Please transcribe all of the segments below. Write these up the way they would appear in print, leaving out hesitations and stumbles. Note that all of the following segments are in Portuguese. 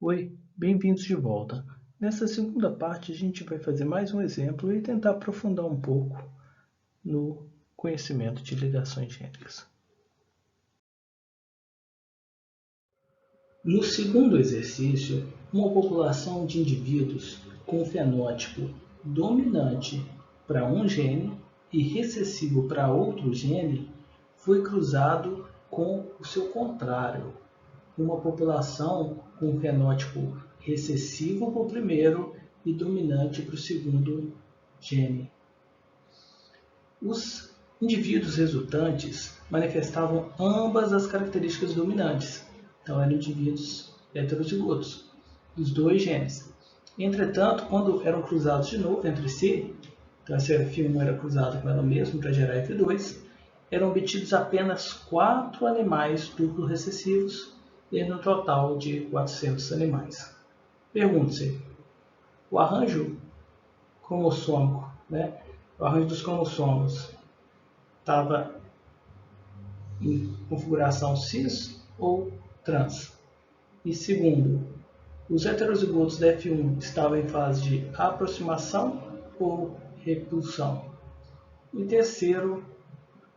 Oi, bem-vindos de volta. Nessa segunda parte, a gente vai fazer mais um exemplo e tentar aprofundar um pouco no conhecimento de ligações gênicas. No segundo exercício, uma população de indivíduos com fenótipo dominante para um gene e recessivo para outro gene foi cruzado com o seu contrário, uma população com fenótipo recessivo para o primeiro e dominante para o segundo gene. Os indivíduos resultantes manifestavam ambas as características dominantes, então eram indivíduos heterozigotos, dos dois genes. Entretanto, quando eram cruzados de novo entre si, então esse F1 era cruzado com ela mesma para gerar F2, eram obtidos apenas 4 animais duplo recessivos e no total de 400 animais. Pergunte-se, o arranjo cromossômico, o arranjo dos cromossomos estava em configuração cis ou trans? E segundo, os heterozigotos da F1 estavam em fase de aproximação ou repulsão? E terceiro,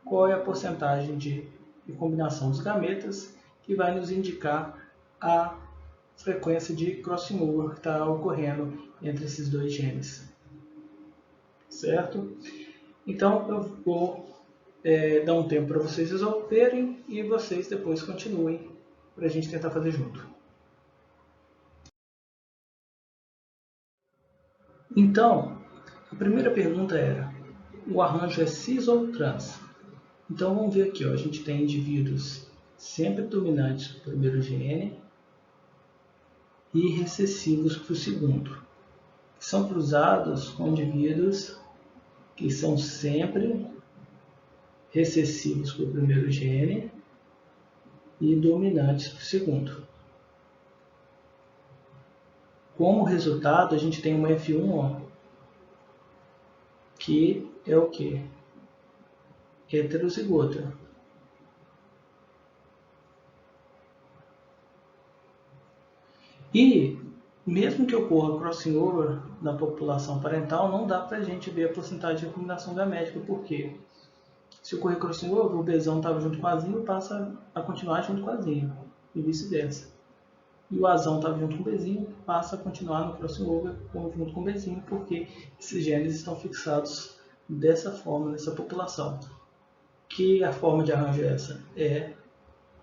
qual é a porcentagem de recombinação dos gametas que vai nos indicar a frequência de crossing over que está ocorrendo entre esses dois genes. Certo? Então eu vou dar um tempo para vocês resolverem e vocês depois continuem para a gente tentar fazer junto. Então, a primeira pergunta era, o arranjo é cis ou trans? Então vamos ver aqui, ó, a gente tem indivíduos sempre dominantes para o primeiro gene e recessivos para o segundo, que são cruzados com indivíduos que são sempre recessivos para o primeiro gene e dominantes para o segundo. Como resultado, a gente tem uma F1, ó, que é o quê? Heterozigota. E, mesmo que ocorra crossing over na população parental, não dá para a gente ver a porcentagem de recombinação gamética, porque se ocorrer crossing over, o Bzão estava junto com o Azinho passa a continuar junto com o Azinho, e vice-versa. E o Azão estava junto com o Bzinho, passa a continuar no crossing over junto com o Bzinho, porque esses genes estão fixados dessa forma, nessa população. Que a forma de arranjo é essa? É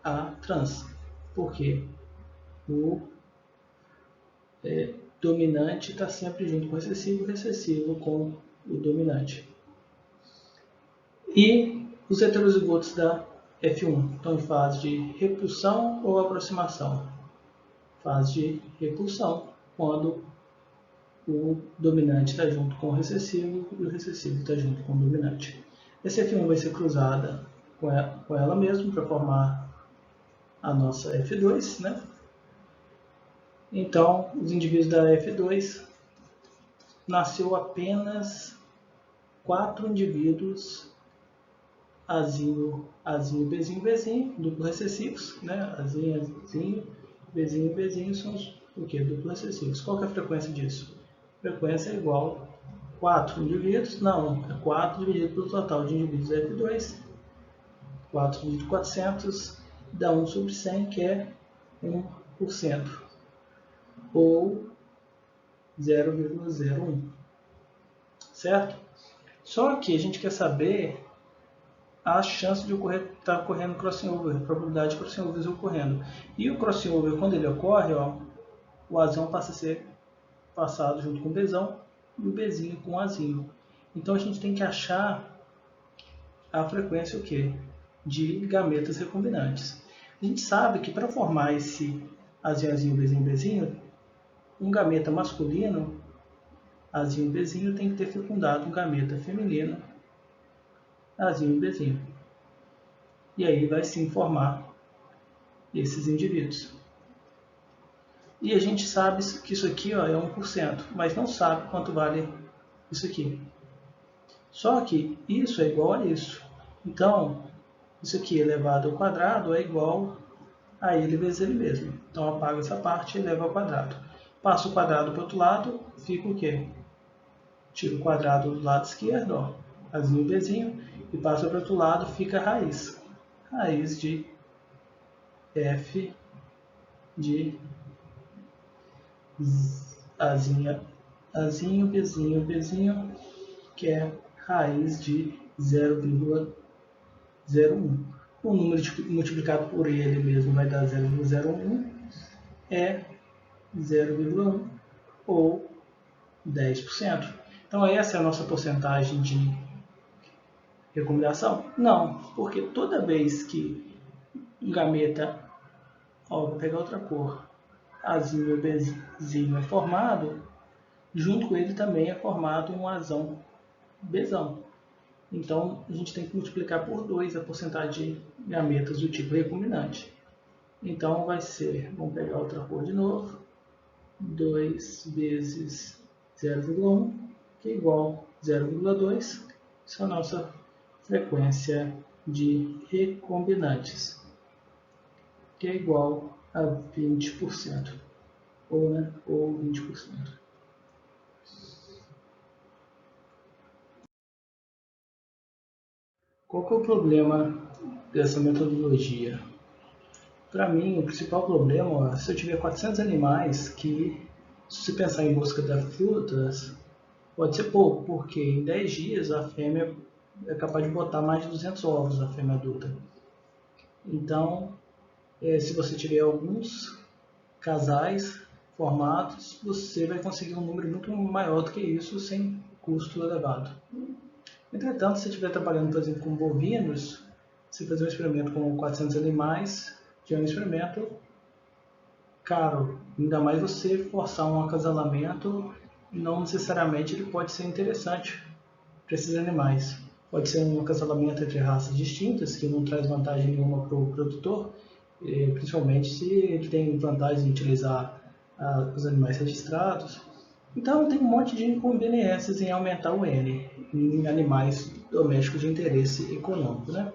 a trans, porque o dominante está sempre junto com o recessivo com o dominante. E os heterozigotos da F1 estão em fase de repulsão ou aproximação? Fase de repulsão, quando o dominante está junto com o recessivo e o recessivo está junto com o dominante. Essa F1 vai ser cruzada com ela mesma para formar a nossa F2, né? Então, os indivíduos da F2 nasceu apenas 4 indivíduos Azinho, Bzinho, Bzinho, duplo recessivos, né? Azinho, Bzinho, Bzinho são o que? Duplo recessivos. Qual que é a frequência disso? A frequência é igual a 4 indivíduos, não, é 4 dividido pelo total de indivíduos da F2, 4 dividido por 400, dá 1 sobre 100, que é 1%, ou 0,01, certo? Só que a gente quer saber a chance de estar ocorrendo crossing over, a probabilidade de crossing over ocorrendo. E o crossing over, quando ele ocorre, ó, o Azão passa a ser passado junto com o Bzão e o Bzinho com o Azinho. Então a gente tem que achar a frequência o quê? De gametas recombinantes. A gente sabe que para formar esse Azinho, Bzinho, Bzinho, um gameta masculino, Azinho, Bzinho, tem que ter fecundado um gameta feminino, Azinho, Bzinho. E aí vai sim formar esses indivíduos. E a gente sabe que isso aqui, ó, é 1%, mas não sabe quanto vale isso aqui. Só que isso é igual a isso. Então, isso aqui elevado ao quadrado é igual a ele vezes ele mesmo. Então apago essa parte e levo ao quadrado. Passo o quadrado para o outro lado, fica o quê? Tiro o quadrado do lado esquerdo, ó, azinho, bzinho, e passo para o outro lado, fica a raiz. Raiz de f de azinho, bzinho, que é raiz de 0,01. O número multiplicado por ele mesmo vai dar 0,01, é 0,1 ou 10%. Então essa é a nossa porcentagem de recomendação? Não, porque toda vez que um gameta, ó, vou pegar outra cor, azinho, bzinho é formado, junto com ele também é formado um azão, bzão. Então a gente tem que multiplicar por 2 a porcentagem de gametas do tipo recombinante. Então vai ser, vamos pegar outra cor de novo, 2 vezes 0,1, que é igual a 0,2, essa é a nossa frequência de recombinantes, que é igual a 20%, ou 20%. Qual que é o problema dessa metodologia? Para mim, o principal problema é se eu tiver 400 animais que, se você pensar em busca das frutas, pode ser pouco, porque em 10 dias a fêmea é capaz de botar mais de 200 ovos, a fêmea adulta. Então, se você tiver alguns casais formados, você vai conseguir um número muito maior do que isso sem custo elevado. Entretanto, se estiver trabalhando, por exemplo, com bovinos, se fazer um experimento com 400 animais, que é um experimento caro. Ainda mais você forçar um acasalamento, não necessariamente ele pode ser interessante para esses animais. Pode ser um acasalamento entre raças distintas, que não traz vantagem nenhuma para o produtor, principalmente se ele tem vantagem em utilizar os animais registrados. Então tem um monte de inconveniências em aumentar o N em animais domésticos de interesse econômico, né?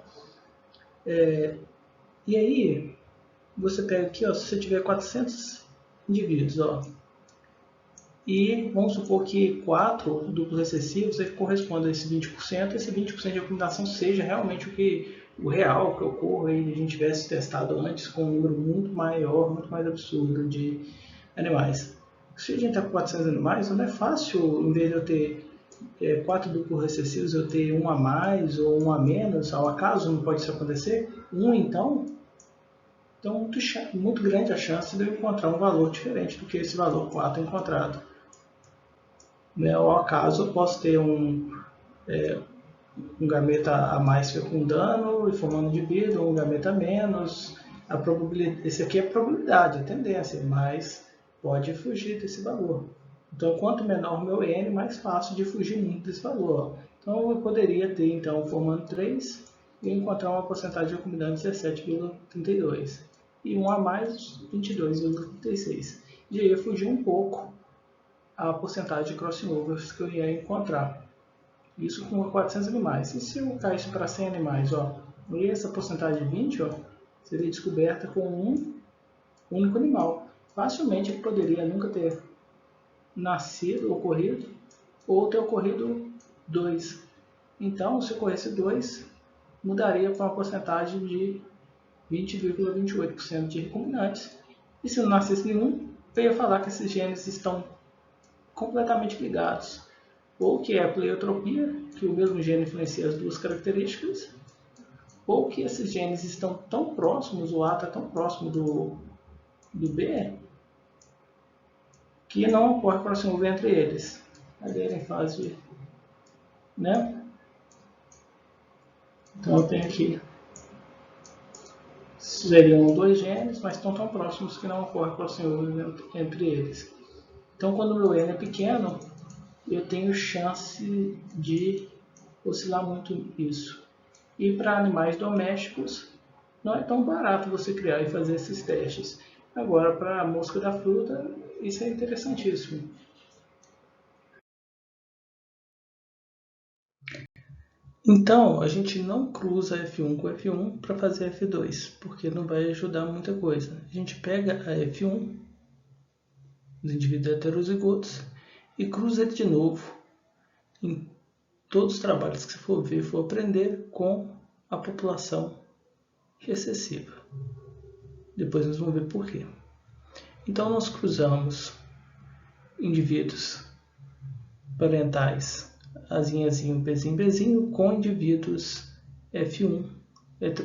E aí você pega aqui, ó, se você tiver 400 indivíduos, ó, e vamos supor que 4 duplos recessivos correspondam a esse 20%, esse 20% de recomendação seja realmente o real que ocorra e a gente tivesse testado antes com um número muito maior, muito mais absurdo de animais. Se a gente está com 400 animais, não é fácil, em vez de eu ter 4 duplos recessivos, eu ter um a mais ou um a menos, ao acaso não pode isso acontecer? Então muito grande a chance de eu encontrar um valor diferente do que esse valor 4 encontrado. Ao acaso, eu posso ter um gameta a mais fecundando e formando indivíduo, um gameta a menos. Esse aqui é a probabilidade, a tendência, mas pode fugir desse valor. Então, quanto menor o meu N, mais fácil de fugir muito desse valor. Então, eu poderia ter, então, formando 3 e encontrar uma porcentagem de recombinante de 17,32. E um a mais, 22,36. E aí eu fugir um pouco a porcentagem de crossing overs que eu ia encontrar. Isso com 400 animais. E se eu caísse para 100 animais, ó, e essa porcentagem de 20, ó, seria descoberta com um único animal. Facilmente ele poderia nunca ter nascido, ocorrido, ou ter ocorrido 2. Então, se ocorresse 2, mudaria para uma porcentagem de 20,28% de recombinantes. E se não nascesse nenhum, eu ia falar que esses genes estão completamente ligados. Ou que é a pleiotropia, que o mesmo gene influencia as duas características, ou que esses genes estão tão próximos, o A está tão próximo do B, que não ocorre crossover entre eles. Adera em fase de... né? Então eu tenho aqui, seriam 2 genes, mas estão tão próximos que não ocorre crossover entre eles. Então quando o meu N é pequeno, eu tenho chance de oscilar muito isso. E para animais domésticos, não é tão barato você criar e fazer esses testes. Agora, para a mosca da fruta, isso é interessantíssimo. Então, a gente não cruza F1 com F1 para fazer F2, porque não vai ajudar muita coisa. A gente pega a F1, os indivíduos heterozigotos, e cruza ele de novo em todos os trabalhos que você for ver, for aprender com a população recessiva. Depois nós vamos ver por quê. Então, nós cruzamos indivíduos parentais Azinho, Azinho, Bzinho, Bzinho com indivíduos F1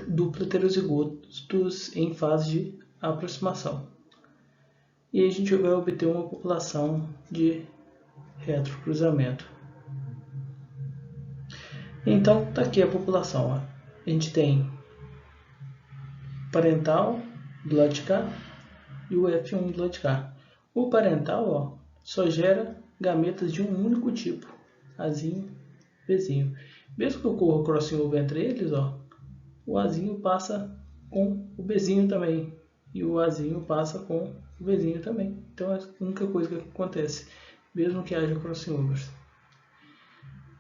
duplo heterozigotos em fase de aproximação. E aí a gente vai obter uma população de retrocruzamento. Então, está aqui a população. Ó. A gente tem parental do lado de cá e o F1 do lado de cá. O parental ó, só gera gametas de um único tipo, Azinho, Bzinho. Mesmo que ocorra crossing over entre eles, ó, o Azinho passa com o Bzinho também. E o Azinho passa com o Bzinho também. Então é a única coisa que acontece, mesmo que haja crossing overs.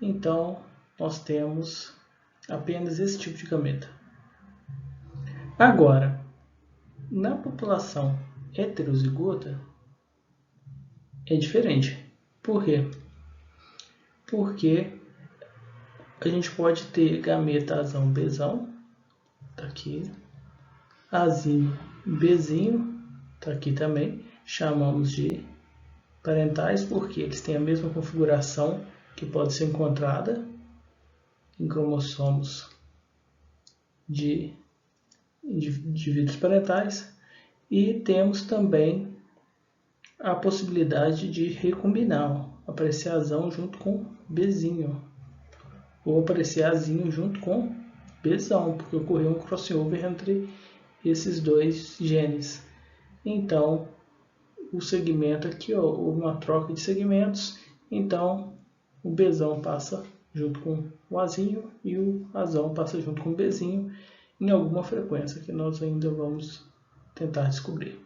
Então nós temos apenas esse tipo de gameta. Agora, na população heterozigota é diferente. Por quê? Porque a gente pode ter gameta Azão, Bzão, tá aqui, Azinho, Bzinho, tá aqui também, chamamos de parentais porque eles têm a mesma configuração que pode ser encontrada em cromossomos de indivíduos parentais, e temos também a possibilidade de recombinar, aparecer Azão junto com Bzinho, ou aparecer Azinho junto com Bzão, porque ocorreu um crossover entre esses dois genes. Então, o segmento aqui, ó, houve uma troca de segmentos, então o Bzão passa junto com o Azinho e o Azão passa junto com o Bzinho em alguma frequência que nós ainda vamos tentar descobrir.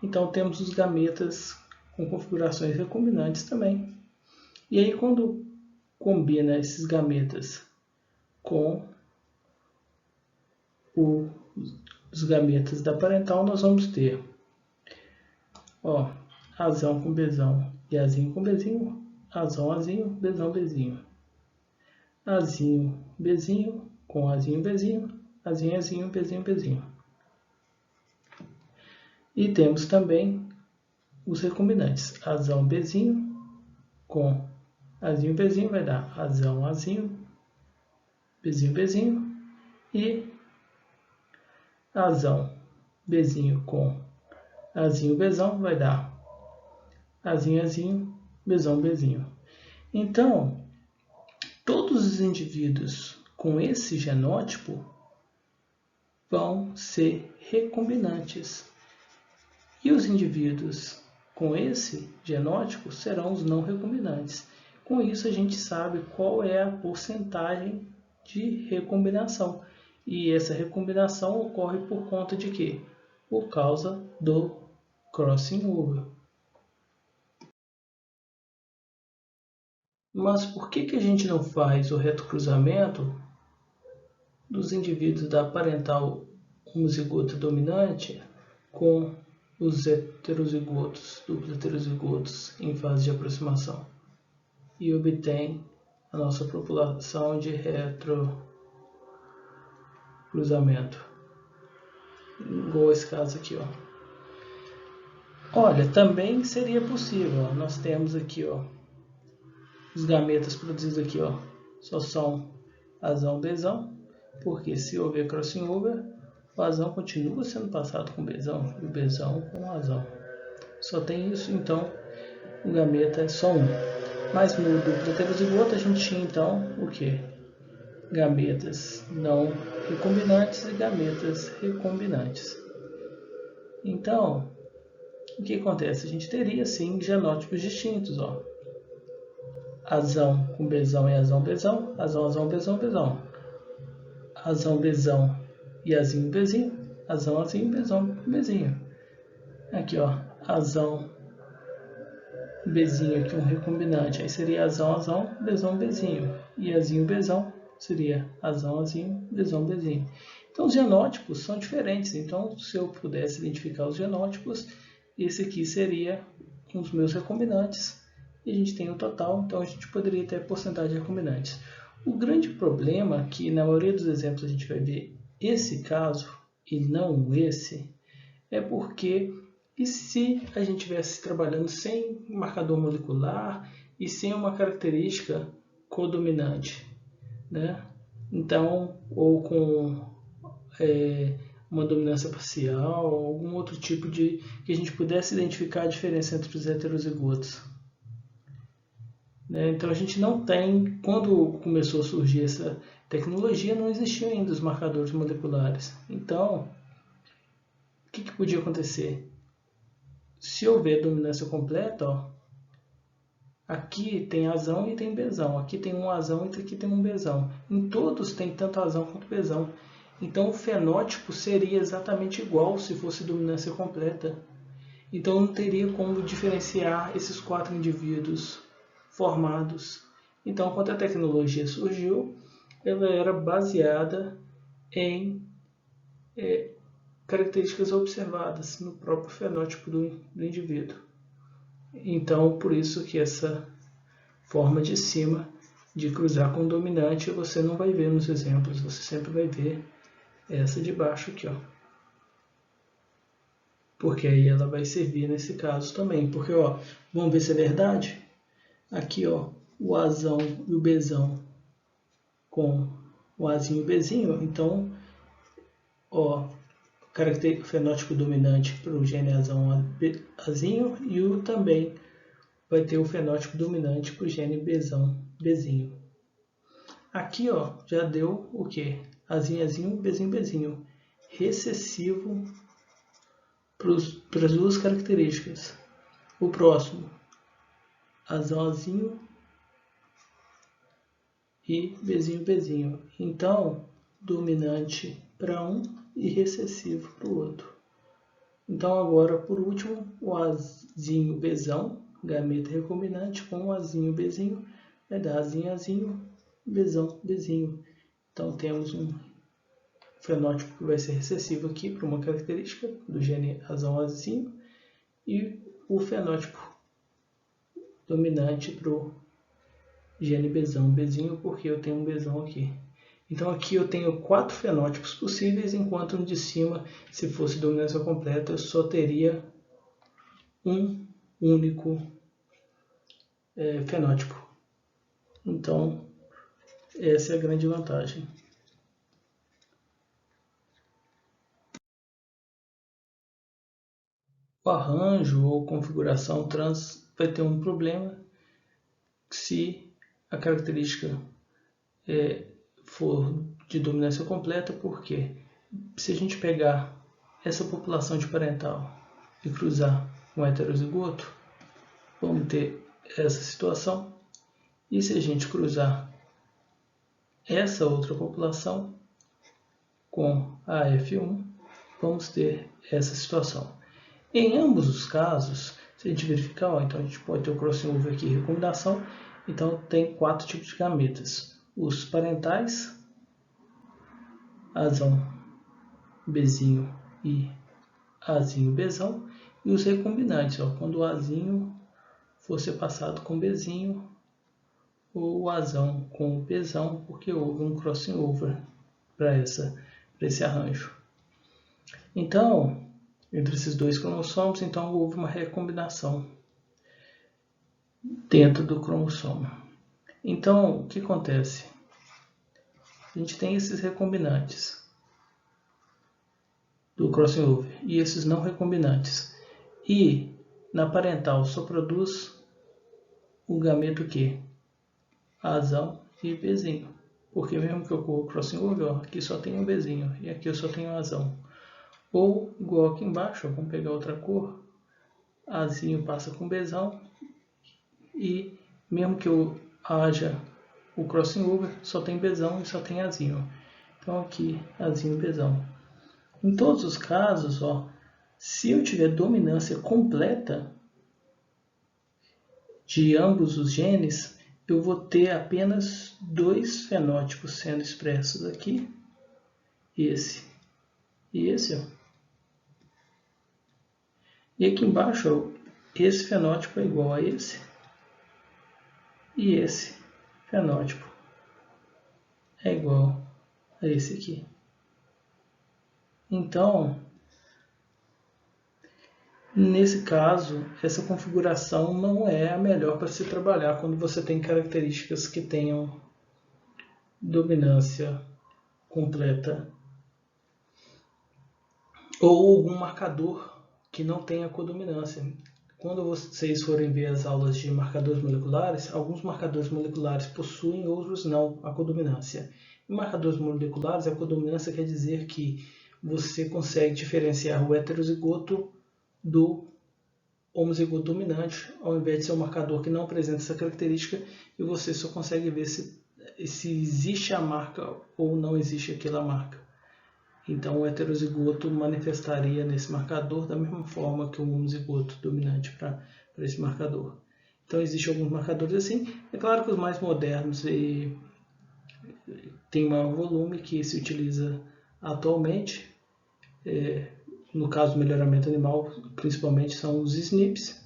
Então temos os gametas com configurações recombinantes também. E aí quando combina esses gametas com os gametas da parental, nós vamos ter ó, Azão com Bzão e Azinho com Bzinho, Azão, Azinho, Bzão, Bzinho. Azinho, Bzinho com Azinho, Bzinho, Azinho, Azinho, Bzinho, Bzinho. E temos também os recombinantes. Azão, Bzinho com Azinho, Bzinho vai dar Azão, Azinho, Bzinho, Bzinho. E Azão, Bzinho com Azinho, Bzão vai dar Azinho, Azinho, Bzão, Bzinho. Então, todos os indivíduos com esse genótipo vão ser recombinantes. E os indivíduos com esse genótipo serão os não recombinantes. Com isso a gente sabe qual é a porcentagem de recombinação. E essa recombinação ocorre por conta de quê? Por causa do crossing over. Mas por que a gente não faz o retrocruzamento dos indivíduos da parental homozigota dominante com os heterozigotos, duplos heterozigotos em fase de aproximação, e obtém a nossa população de retrocruzamento, igual esse caso aqui, ó. Olha, também seria possível, ó. Nós temos aqui, ó, os gametas produzidos aqui, ó, só são Azão, Bzão, porque se houver crossing over, o Azão continua sendo passado com Bzão e o Bzão com o Azão. Só tem isso, então o gameta é só um. Mas no duplo heterozigoto a gente tinha então o que? Gametas não recombinantes e gametas recombinantes. Então, o que acontece? A gente teria sim genótipos distintos, ó. Azão com Bzão e Azão, Bzão, Azão, Azão, Bzão, Bzão. Azão, Bzão e Azinho, Bzinho, Azão, Azinho, Bzão, Bzinho. Aqui, ó, Azão, Bzinho, aqui um recombinante. Aí seria Azão, Azão, Bzão, Bzinho. E Azinho, Bzão, seria azão, azinho, bezão, bezinho. Então, os genótipos são diferentes. Então, se eu pudesse identificar os genótipos, esse aqui seria um dos meus recombinantes. E a gente tem o total, então a gente poderia ter a porcentagem de recombinantes. O grande problema é que, na maioria dos exemplos, a gente vai ver esse caso e não esse, é porque e se a gente estivesse trabalhando sem marcador molecular e sem uma característica codominante, né? Então, ou com uma dominância parcial, algum outro tipo de que a gente pudesse identificar a diferença entre os heterozigotos. Né? Então a gente não tem, quando começou a surgir essa tecnologia, não existiam ainda os marcadores moleculares. Então, o que podia acontecer? Se houver dominância completa, ó, aqui tem azão e tem bezão, aqui tem um azão e aqui tem um bezão. Em todos tem tanto azão quanto bezão. Então o fenótipo seria exatamente igual se fosse dominância completa. Então não teria como diferenciar esses 4 indivíduos formados. Então, quando a tecnologia surgiu, ela era baseada em características observadas no próprio fenótipo do indivíduo. Então, por isso que essa forma de cima de cruzar com o dominante você não vai ver nos exemplos, você sempre vai ver essa de baixo aqui, ó. Porque aí ela vai servir nesse caso também. Porque, ó, vamos ver se é verdade? Aqui, ó, o azão e o bezão com o azinho e o bezinho. Então, ó, fenótipo dominante para o gene azão azinho e o também vai ter o fenótipo dominante para o gene bezão bezinho. Aqui, ó, já deu o que? Azinho, azinho, bezinho, bezinho. Recessivo para as duas características. O próximo, azão, azinho e bezinho, bezinho. Então, dominante para um e recessivo para o outro. Então, agora, por último, o azinho, bezão, gameta recombinante com o azinho, bezinho, vai dar azinho, azinho, bezão, bezinho. Então, temos um fenótipo que vai ser recessivo aqui para uma característica do gene azão, azinho e o fenótipo dominante para o gene bezão, bezinho, porque eu tenho um bezão aqui. Então aqui eu tenho 4 fenótipos possíveis, enquanto no de cima, se fosse dominância completa, eu só teria um único fenótipo. Então, essa é a grande vantagem. O arranjo ou configuração trans vai ter um problema se a característica for de dominância completa, porque se a gente pegar essa população de parental e cruzar com heterozigoto, vamos ter essa situação. E se a gente cruzar essa outra população com a F1, vamos ter essa situação. Em ambos os casos, se a gente verificar, ó, então a gente pode ter o crossing over aqui, recombinação. Então tem 4 tipos de gametas. Os parentais, azão, bezinho e azinho, bezão. E os recombinantes, ó, quando o azinho for ser passado com bezinho ou o azão com o bezão, porque houve um crossing over para esse arranjo. Então, entre esses dois cromossomos, então houve uma recombinação dentro do cromossomo. Então, o que acontece? A gente tem esses recombinantes do crossing over e esses não recombinantes. E na parental só produz o gameto que? Azão e bezinho. Porque mesmo que eu ocorra o crossing over, ó, aqui só tem um bezinho e aqui eu só tenho azão. Ou, igual aqui embaixo, ó, vamos pegar outra cor, azinho passa com bezão e mesmo que eu haja o crossing over, só tem bezão e só tem azinho. Então aqui, azinho e bezão. Em todos os casos, ó, se eu tiver dominância completa de ambos os genes, eu vou ter apenas dois fenótipos sendo expressos aqui, esse e esse. Ó. E aqui embaixo, ó, esse fenótipo é igual a esse e esse fenótipo é igual a esse aqui. Então, nesse caso, essa configuração não é a melhor para se trabalhar quando você tem características que tenham dominância completa ou algum marcador que não tenha codominância. Quando vocês forem ver as aulas de marcadores moleculares, alguns marcadores moleculares possuem, outros não, a codominância. Em marcadores moleculares, a codominância quer dizer que você consegue diferenciar o heterozigoto do homozigoto dominante, ao invés de ser um marcador que não apresenta essa característica, e você só consegue ver se existe a marca ou não existe aquela marca. Então, o heterozigoto manifestaria nesse marcador da mesma forma que o homozigoto dominante para esse marcador. Então, existem alguns marcadores assim. É claro que os mais modernos têm maior volume que se utiliza atualmente. No caso do melhoramento animal, principalmente são os SNPs.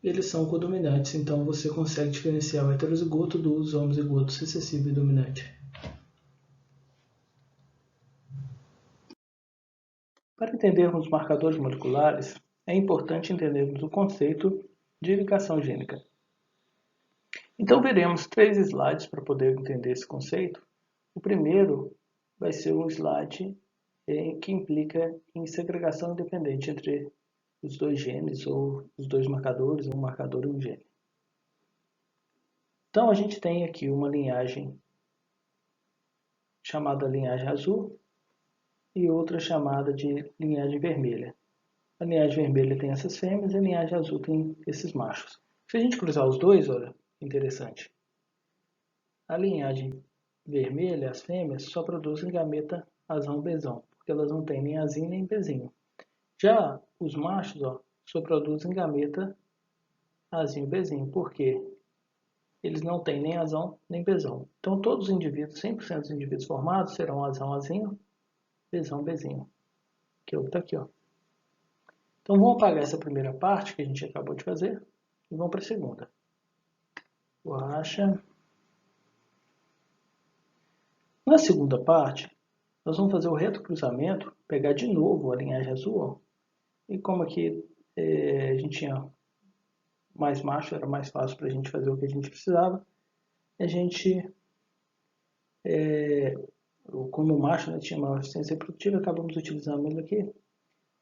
Eles são codominantes, então você consegue diferenciar o heterozigoto dos homozigotos recessivo e dominante. Para entendermos marcadores moleculares, é importante entendermos o conceito de ligação gênica. Então veremos 3 slides para poder entender esse conceito. O primeiro vai ser um slide que implica em segregação independente entre os dois genes ou os dois marcadores, um marcador e um gene. Então a gente tem aqui uma linhagem chamada linhagem azul e outra chamada de linhagem vermelha. A linhagem vermelha tem essas fêmeas e a linhagem azul tem esses machos. Se a gente cruzar os dois, olha, interessante. A linhagem vermelha, as fêmeas, só produzem gameta azão-bezão, porque elas não têm nem azinho nem bezinho. Já os machos, ó, só produzem gameta azinho-bezinho, porque eles não têm nem azão nem bezão. Então todos os indivíduos, 100% dos indivíduos formados serão azão-azinho, bezão-bezinho, que é o que está aqui, ó. Então vamos apagar essa primeira parte que a gente acabou de fazer e vamos para a segunda. Borracha. Na segunda parte, nós vamos fazer o retrocruzamento, pegar de novo a linhagem azul, ó, e como aqui a gente tinha mais macho, era mais fácil para a gente fazer o que a gente precisava, a gente, como o macho, né, tinha maior eficiência reprodutiva, acabamos utilizando ele aqui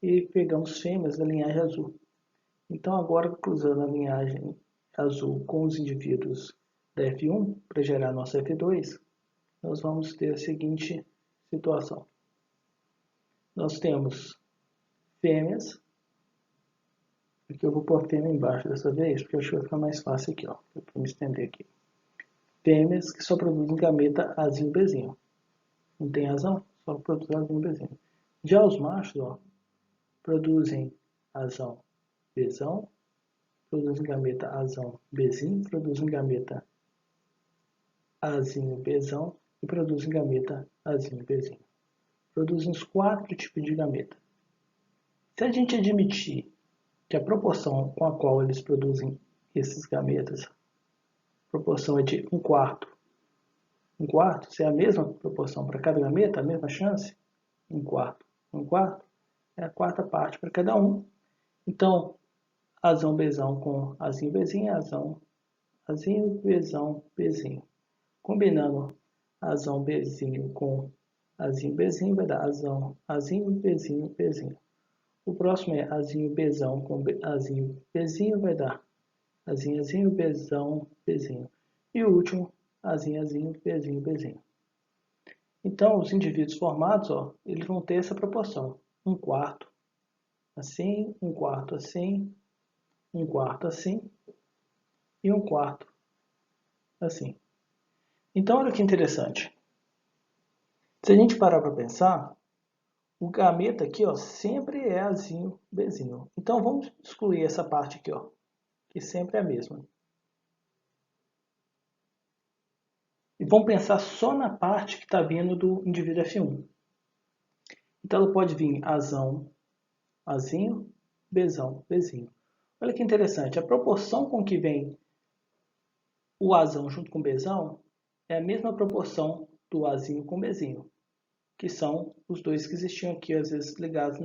e pegamos fêmeas da linhagem azul. Então agora, cruzando a linhagem azul com os indivíduos da F1 para gerar nossa F2, nós vamos ter a seguinte situação. Nós temos fêmeas, aqui eu vou pôr fêmea embaixo dessa vez, porque eu acho que vai ficar mais fácil aqui, ó, para me estender aqui. Fêmeas que só produzem gameta azinho bezinho. Não tem azão, só produz azinho bezinho. Já os machos, ó, produzem azão bezão, produzem gameta azão bezinho, produzem gameta azinho bezão e produzem gameta azinho bezinho. Produzem os 4 tipos de gameta. Se a gente admitir que a proporção com a qual eles produzem esses gametas, a proporção é de 1/4. 1/4, se é a mesma proporção para cada gameta, a mesma chance, 1/4. 1/4 é a 4ª parte para cada um. Então, azão bezão com azinho bezinho, azão azinho, bezão, bezinho. Combinando azão bezinho com azinho bezinho, vai dar azão, azinho, bezinho, bezinho. O próximo é azinho bezão com azinho bezinho, vai dar azinho, azinho, bezão, bezinho. E o último, azinho, azinho, bezinho, bezinho. Então, os indivíduos formados, ó, eles vão ter essa proporção. 1/4 assim, 1/4 assim, 1/4 assim e 1/4 assim. Então, olha que interessante. Se a gente parar para pensar, o gameta aqui, ó, sempre é azinho, bezinho. Então, vamos excluir essa parte aqui, ó, que sempre é a mesma. vamos pensar só na parte que está vindo do indivíduo F1. Então ela pode vir Azão, Azinho, Bzão, Bzinho. Olha que interessante, a proporção com que vem o Azão junto com o Bzão é a mesma proporção do Azinho com o Bzinho, que são os dois que existiam aqui, às vezes ligados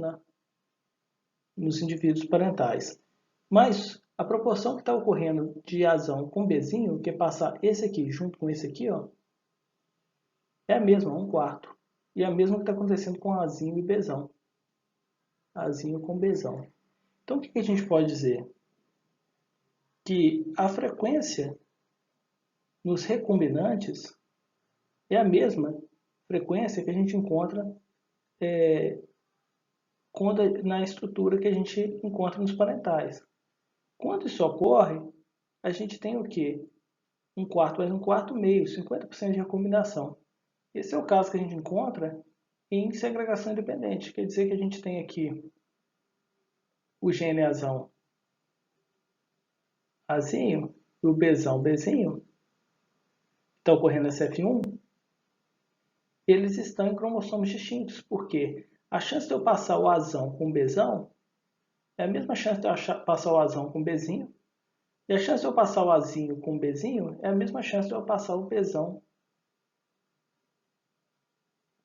nos indivíduos parentais. Mas a proporção que está ocorrendo de Azão com Bzinho, que é passar esse aqui junto com esse aqui, ó, é a mesma, 1/4. E é a mesma que está acontecendo com Azinho e Bzão. Azinho com Bzão. Então o que a gente pode dizer? Que a frequência nos recombinantes é a mesma frequência que a gente encontra na estrutura que a gente encontra nos parentais. Quando isso ocorre, a gente tem o quê? 1/4 mais 1/4, meio, 50% de recombinação. Esse é o caso que a gente encontra em segregação independente. Quer dizer que a gente tem aqui o gene Azão, Azinho, e o Bzão, Bzinho, que está ocorrendo nesse F1, eles estão em cromossomos distintos, porque a chance de eu passar o Azão com o Bzão é a mesma chance de eu passar o Azão com o Bzinho, e a chance de eu passar o Azinho com o Bzinho é a mesma chance de eu passar o Bzão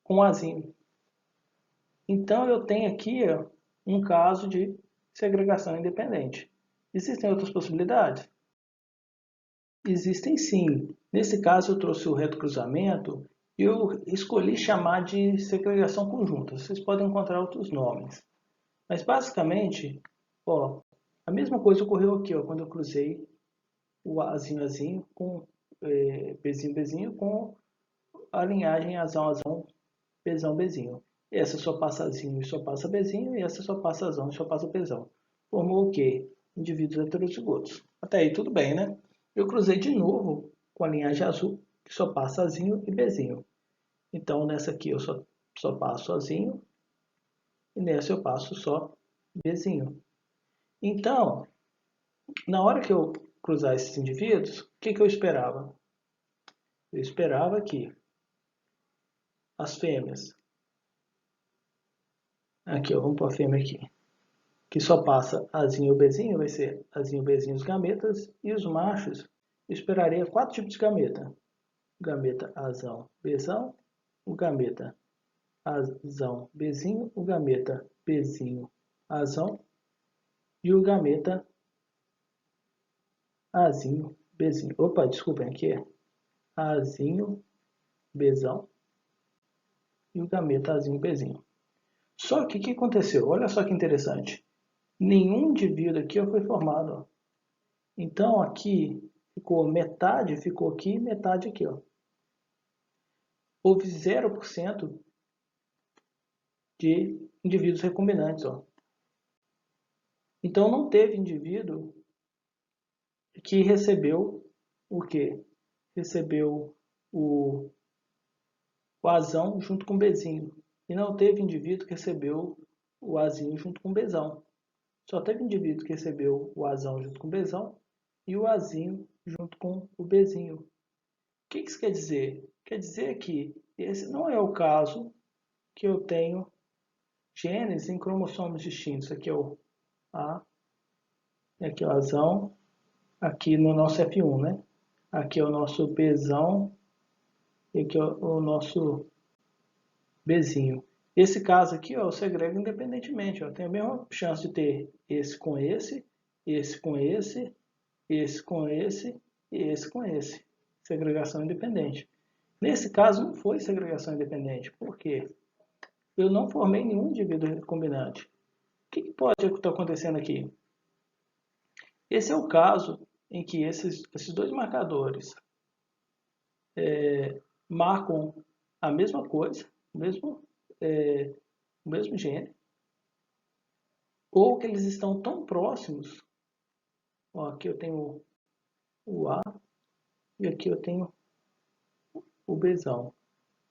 com o Azinho. Então eu tenho aqui um caso de segregação independente. Existem outras possibilidades? Existem sim. Nesse caso eu trouxe o retrocruzamento e eu escolhi chamar de segregação conjunta. Vocês podem encontrar outros nomes. Mas basicamente, ó, a mesma coisa ocorreu aqui, ó, quando eu cruzei o Azinho Azinho com Bzinho Bzinho com a linhagem Azão Azão, Bzão Bzinho. Essa só passa Azinho e só passa Bzinho, e essa só passa Azão e só passa Bzão. Formou o quê? Indivíduos heterozigotos. Até aí tudo bem, né? Eu cruzei de novo com a linhagem azul, que só passa Azinho e Bzinho. Então nessa aqui eu só passo Azinho, e nessa eu passo só Bzinho. Então, na hora que eu cruzar esses indivíduos, o que eu esperava? Eu esperava que as fêmeas, aqui ó, vamos pôr a fêmea aqui, que só passa Azinho ou Bzinho, vai ser Azinho, Bzinho os gametas, e os machos, eu esperaria 4 tipos de gameta. Gameta Azão, Bzão, o gameta Azão, Bzinho, o gameta Bzinho, Azão, e o gameta Azinho, Bzinho. Opa, desculpem, aqui é Azinho, Bzão, e o gameta Azinho, Bzinho. Só que o que aconteceu? Olha só que interessante. Nenhum indivíduo aqui foi formado. Ó. Então aqui ficou metade, ficou aqui, metade aqui. Ó. Houve 0% de indivíduos recombinantes. Ó. Então não teve indivíduo que recebeu o quê? Recebeu o Azão junto com o Bzinho. E não teve indivíduo que recebeu o Azinho junto com o Bzão. Só teve indivíduo que recebeu o Azão junto com o Bzão e o Azinho junto com o Bzinho. O que isso quer dizer? Quer dizer que esse não é o caso que eu tenho genes em cromossomos distintos. Aqui é o A, aqui é o Azão, aqui no nosso F1, né? Aqui é o nosso Bzão e aqui é o nosso Bzinho. Esse caso aqui, ó, eu segrego independentemente. Ó, tem a mesma chance de ter esse com esse, esse com esse, esse com esse e esse com esse. Segregação independente. Nesse caso não foi segregação independente. Por quê? Eu não formei nenhum indivíduo recombinante. O que pode estar acontecendo aqui? Esse é o caso em que esses dois marcadores marcam a mesma coisa, o mesmo gene, ou que eles estão tão próximos. Ó, aqui eu tenho o A e aqui eu tenho o Bzão.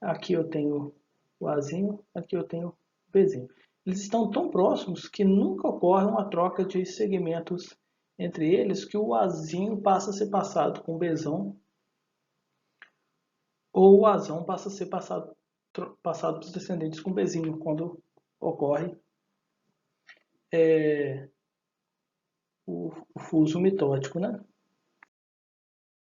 Aqui eu tenho o Azinho, aqui eu tenho o Bzinho. Eles estão tão próximos que nunca ocorre uma troca de segmentos entre eles, que o Azinho passa a ser passado com o Bzão ou o azão passa a ser passado para os descendentes com bezinho, quando ocorre o fuso mitótico, né?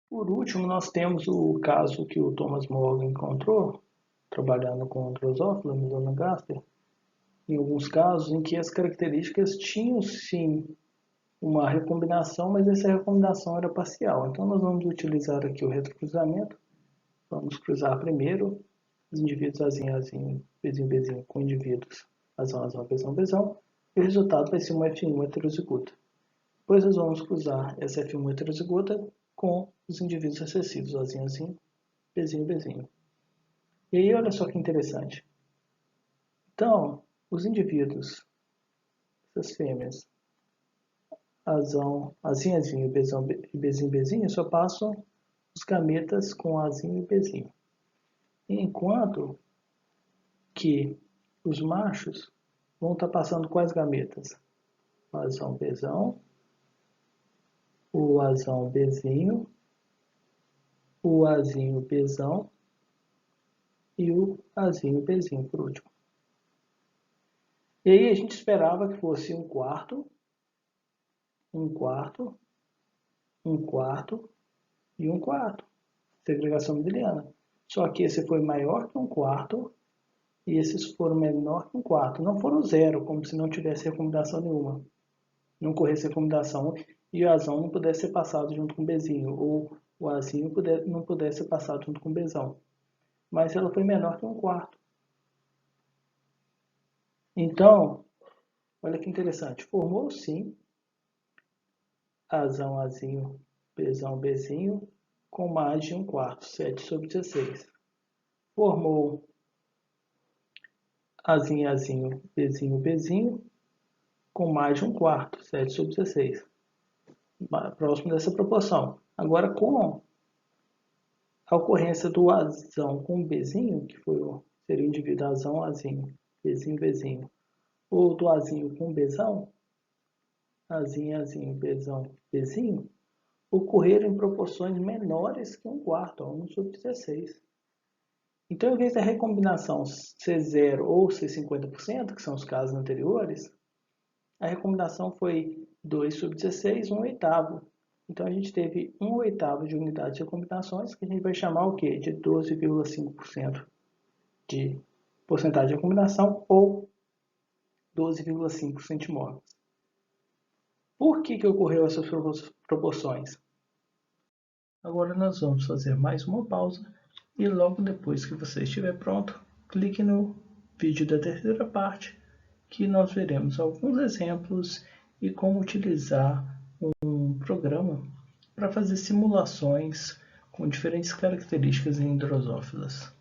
Por último, nós temos o caso que o Thomas Morgan encontrou, trabalhando com Drosophila melanogaster, em alguns casos em que as características tinham sim uma recombinação, mas essa recombinação era parcial. Então nós vamos utilizar aqui o retrocruzamento. Vamos cruzar primeiro os indivíduos azinho, azinho, bezinho, bezinho com indivíduos azão, azão, bezão, bezão, e o resultado vai ser uma F1 heterozigota. Depois nós vamos cruzar essa F1 heterozigota com os indivíduos recessivos, azinho, azinho, bezinho, bezinho. E aí olha só que interessante. Então, os indivíduos, essas fêmeas, azão, azinho, azinho, bezão, bezinho, bezinho, só passam os gametas com azinho e bezinho. Enquanto que os machos vão estar passando quais gametas? O azão, bezão, o azão, bezinho, o azinho, bezão e o azinho, bezinho por último. E aí a gente esperava que fosse um quarto, um quarto, um quarto e um quarto. Segregação mendeliana. Só que esse foi maior que um quarto e esses foram menor que um quarto. Não foram zero, como se não tivesse recomendação nenhuma. Não corresse recomendação e o azão não pudesse ser passado junto com o bezinho, ou o azinho não pudesse ser passado junto com o bezão. Mas ela foi menor que um quarto. Então, olha que interessante. Formou sim azão, azinho, bezão, bezinho, com mais de um quarto, 7 sobre 16. Formou azinho, azinho, bezinho, bezinho, com mais de um quarto, 7 sobre 16. Próximo dessa proporção. Agora, com a ocorrência do azão com bezinho, que seria o indivíduo azão, azinho, bezinho, bezinho, ou do azinho com bezão, azinho, azinho, bezão, bezinho, ocorreram em proporções menores que um quarto, 1 sobre 16. Então, em vez da recombinação ser 0 ou ser 50%, que são os casos anteriores, a recombinação foi 2 sobre 16, 1 oitavo. Então, a gente teve 1 oitavo de unidade de recombinações, que a gente vai chamar o quê? De 12,5% de porcentagem de recombinação, ou 12,5 centimóles. Por que ocorreu essas proporções? Agora nós vamos fazer mais uma pausa e logo depois que você estiver pronto, clique no vídeo da terceira parte, que nós veremos alguns exemplos e como utilizar um programa para fazer simulações com diferentes características em drosófilas.